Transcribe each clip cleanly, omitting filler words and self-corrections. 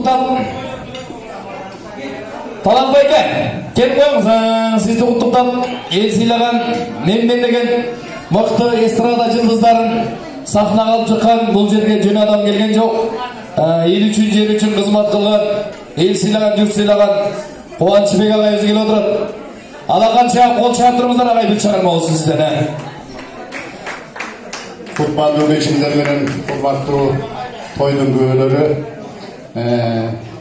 құттықтап. Талант байке, келіп қойыңыз, сізді құттықтап, ел сыйлаған, менмен деген мықты эстрада жұлдыздарын сахнаға алып шыққан, бұл жерге жөн адам келген жоқ. Ел үшін, жер үшін қызмат қылған, ел сыйлаған, жұрт сыйлаған Қуанышбек ағай өзі келіп отырып. Алақанша қол шақырыңыздар ағай, бұл шығармауыз сізден. Құрбанды өбекшілермен құрбатты тойдың көйлері.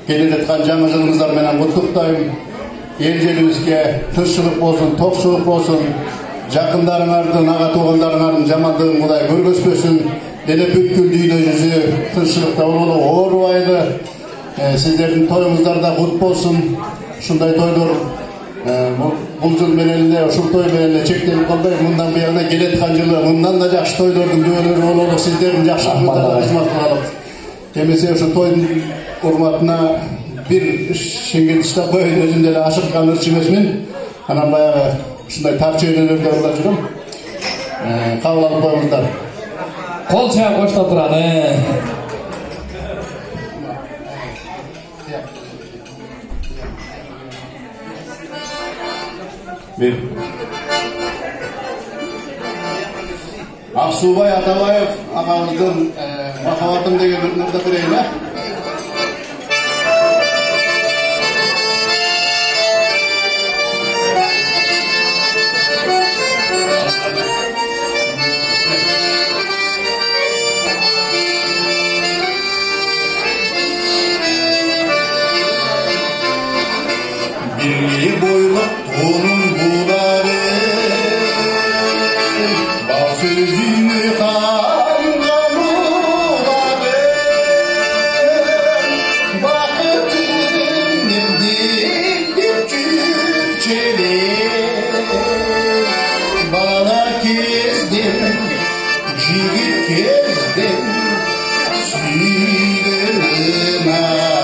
Келе жатқан жаңа жылыңыздар менен құттықтаймын. Ел жерімізге тыныштық болсын, тоқшылық болсын. Жақындарыңардың, аға туғандарыңардың жамандығын Құдай көргөзбөсүн. Дене бүткүл дүйнө жүзү тынччылыкта бололу, оорубайлы. Сиздердин тоюңуздарда кут болсын. Ушундай тойлор бул жыл менен эле, ушул той менен эле чектелип калбай, мындан буягына келаткан жылы мындан да жакшы тойлордун күбөлөрү бололу. Сиздердин жакшылыгыңыздарга кызмат кылалык. Эмесе ушу тойдун урматына бир шеңгел таштап коюн, өзүм деле ашыккан ырчы эмесмин. Анан баягы ушундай тар чөйрөлөрдө урлап жүрөм. Кабыл алып коюңуздар. Кол чаап коштап турат. Бир Аксубай Атабаев агабыздын махаббатым деген бир нурда берейин. Bir boyluk tonun buları bal sözünü kangamuları bakıtım nimdik küçüleri bana kezdim jigit kezdim süylerim ağrım.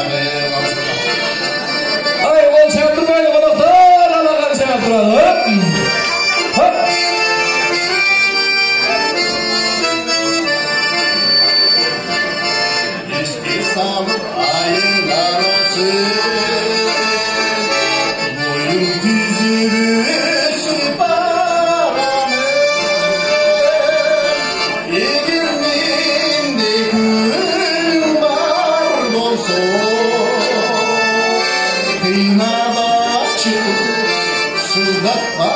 Sızlatma